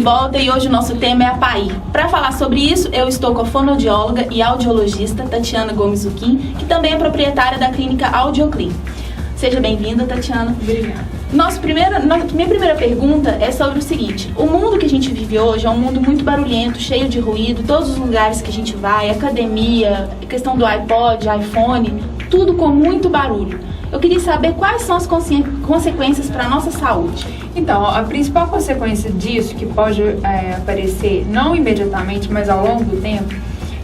volta e hoje o nosso tema é a PAI. Para falar sobre isso, eu estou com a fonoaudióloga e audiologista Tatiana Gomes Uquim, que também é proprietária da clínica Audioclin. Seja bem-vinda, Tatiana. Obrigada. Minha primeira pergunta é sobre o seguinte: o mundo que a gente vive hoje é um mundo muito barulhento, cheio de ruído, todos os lugares que a gente vai, academia, questão do iPod, iPhone, tudo com muito barulho. Eu queria saber quais são as consequências para a nossa saúde. Então, a principal consequência disso, que pode aparecer não imediatamente, mas ao longo do tempo,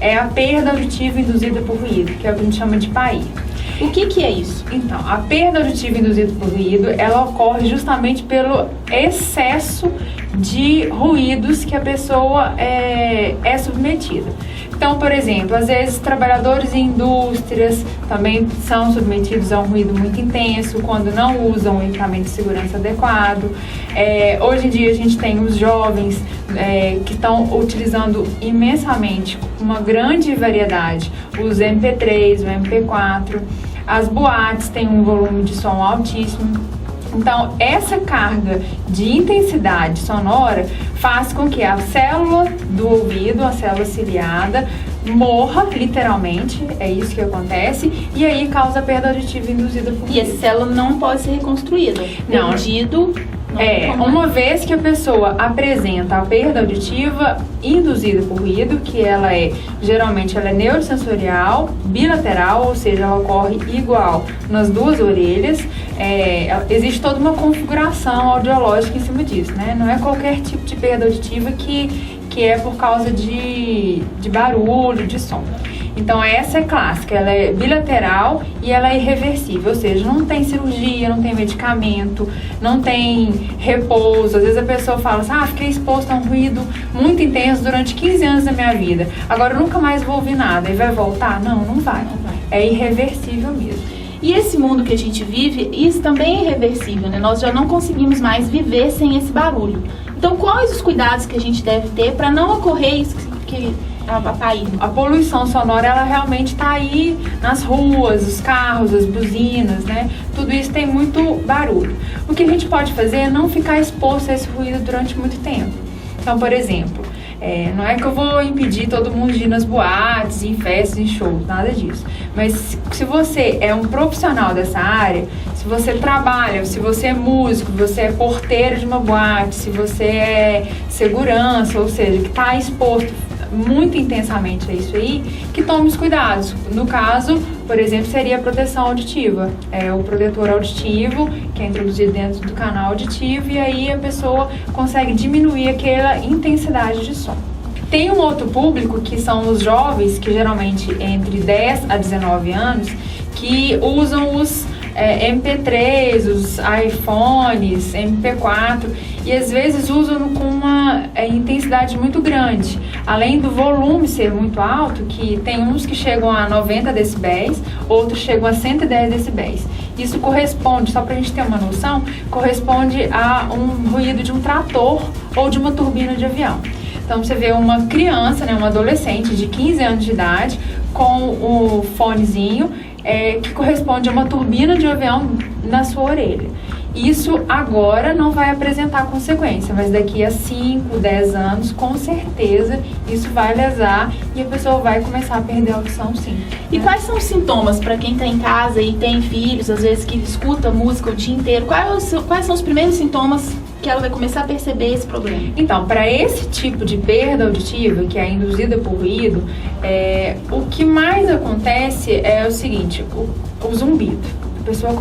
é a perda auditiva induzida por ruído, que é o que a gente chama de PAI. O que é isso? Então, a perda auditiva induzida por ruído, ela ocorre justamente pelo excesso de ruídos que a pessoa é submetida. Então, por exemplo, às vezes trabalhadores em indústrias também são submetidos a um ruído muito intenso quando não usam o equipamento de segurança adequado. Hoje em dia a gente tem os jovens que estão utilizando imensamente, uma grande variedade, os MP3, o MP4, as boates têm um volume de som altíssimo. Então, essa carga de intensidade sonora faz com que a célula do ouvido, a célula ciliada, morra, literalmente, é isso que acontece, e aí causa perda auditiva induzida por ruído. E essa célula não pode ser reconstruída? Não. Uma vez que a pessoa apresenta a perda auditiva induzida por ruído, que geralmente ela é neurosensorial, bilateral, ou seja, ela ocorre igual nas duas orelhas, existe toda uma configuração audiológica em cima disso, né? Não é qualquer tipo de perda auditiva que é por causa de barulho, de som. Então essa é clássica, ela é bilateral e ela é irreversível, ou seja, não tem cirurgia, não tem medicamento, não tem repouso. Às vezes a pessoa fala assim, fiquei exposto a um ruído muito intenso durante 15 anos da minha vida, agora eu nunca mais vou ouvir nada, e vai voltar? Não vai. É irreversível mesmo. E esse mundo que a gente vive, isso também é irreversível, né? Nós já não conseguimos mais viver sem esse barulho. Então, quais os cuidados que a gente deve ter para não ocorrer isso que a PAI? A poluição sonora, ela realmente está aí nas ruas, os carros, as buzinas, né? Tudo isso tem muito barulho. O que a gente pode fazer é não ficar exposto a esse ruído durante muito tempo. Então, por exemplo, não é que eu vou impedir todo mundo de ir nas boates, em festas, em shows, nada disso. Mas se você é um profissional dessa área, se você trabalha, se você é músico, você é porteiro de uma boate, se você é segurança, ou seja, que está exposto muito intensamente a isso aí, que tome os cuidados. No caso, por exemplo, seria a proteção auditiva, o protetor auditivo, que é introduzido dentro do canal auditivo, e aí a pessoa consegue diminuir aquela intensidade de som. Tem um outro público, que são os jovens, que geralmente entre 10 a 19 anos, que usam os MP3, os iPhones, MP4, e às vezes usam com uma intensidade muito grande. Além do volume ser muito alto, que tem uns que chegam a 90 decibéis, outros chegam a 110 decibéis. Isso corresponde, só para a gente ter uma noção, corresponde a um ruído de um trator ou de uma turbina de avião. Então você vê uma criança, uma adolescente de 15 anos de idade com o fonezinho que corresponde a uma turbina de avião na sua orelha. Isso agora não vai apresentar consequência, mas daqui a 5, 10 anos, com certeza, isso vai lesar e a pessoa vai começar a perder a audição, sim. E quais são os sintomas para quem está em casa e tem filhos, às vezes que escuta música o dia inteiro? Quais são os primeiros sintomas que ela vai começar a perceber esse problema? Então, para esse tipo de perda auditiva, que é induzida por ruído, o que mais acontece é o seguinte, o zumbido. A pessoa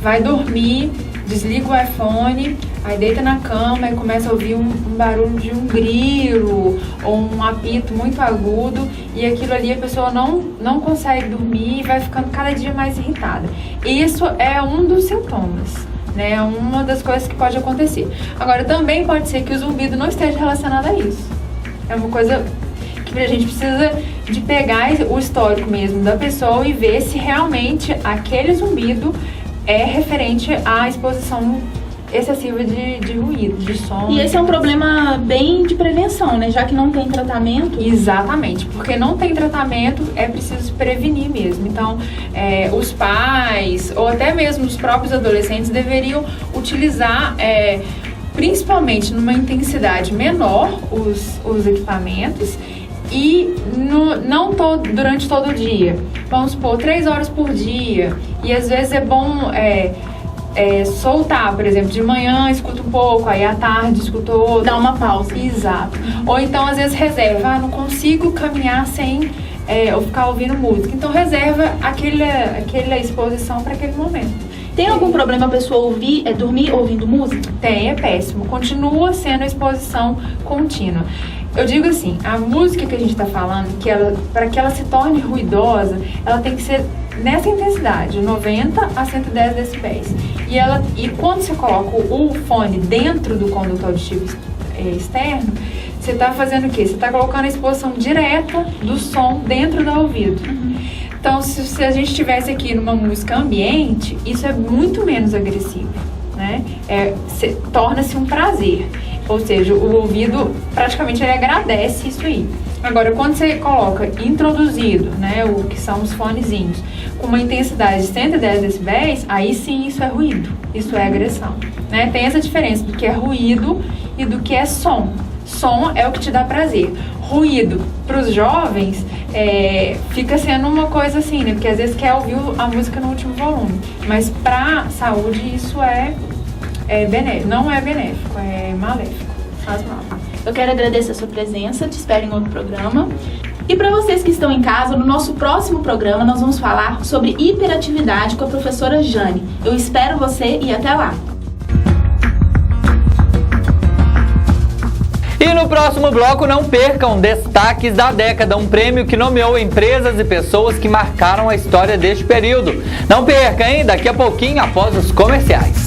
vai dormir, desliga o iPhone, aí deita na cama e começa a ouvir um barulho de um grilo ou um apito muito agudo, e aquilo ali a pessoa não consegue dormir e vai ficando cada dia mais irritada. Isso é um dos sintomas, né? Uma das coisas que pode acontecer. Agora, também pode ser que o zumbido não esteja relacionado a isso. É uma coisa que a gente precisa de pegar o histórico mesmo da pessoa e ver se realmente aquele zumbido é referente à exposição excessiva de ruído, de som. E esse é um problema bem de prevenção, né? Já que não tem tratamento. Exatamente, porque não tem tratamento, é preciso prevenir mesmo. Então, os pais ou até mesmo os próprios adolescentes deveriam utilizar principalmente numa intensidade menor, os equipamentos, e durante todo o dia. Vamos supor, 3 horas por dia. E às vezes é bom soltar, por exemplo, de manhã escuta um pouco, aí à tarde escuta outro. Dá uma pausa. Exato. Ou então às vezes reserva, não consigo caminhar sem ou ficar ouvindo música. Então reserva aquela exposição para aquele momento. Tem algum problema a pessoa dormir ouvindo música? Tem, é péssimo. Continua sendo a exposição contínua. Eu digo assim, a música que a gente está falando, para que ela se torne ruidosa, ela tem que ser nessa intensidade, 90 a 110 decibéis. E quando você coloca o fone dentro do condutor auditivo externo, você está fazendo o quê? Você está colocando a exposição direta do som dentro do ouvido. Então, se a gente estivesse aqui numa música ambiente, isso é muito menos agressivo, né? Torna-se um prazer. Ou seja, o ouvido praticamente ele agradece isso aí. Agora, quando você coloca introduzido, né, o que são os fonezinhos, com uma intensidade de 110 decibéis, aí sim isso é ruído, isso é agressão, né? Tem essa diferença do que é ruído e do que é som. Som é o que te dá prazer. Ruído, para os jovens, fica sendo uma coisa assim, né? Porque às vezes quer ouvir a música no último volume. Mas para a saúde isso é benéfico. Não é benéfico, é maléfico. Faz mal. Eu quero agradecer a sua presença, te espero em outro programa. E para vocês que estão em casa, no nosso próximo programa nós vamos falar sobre hiperatividade com a professora Jane. Eu espero você e até lá! E no próximo bloco, não percam Destaques da Década, um prêmio que nomeou empresas e pessoas que marcaram a história deste período. Não perca, hein? Daqui a pouquinho, após os comerciais.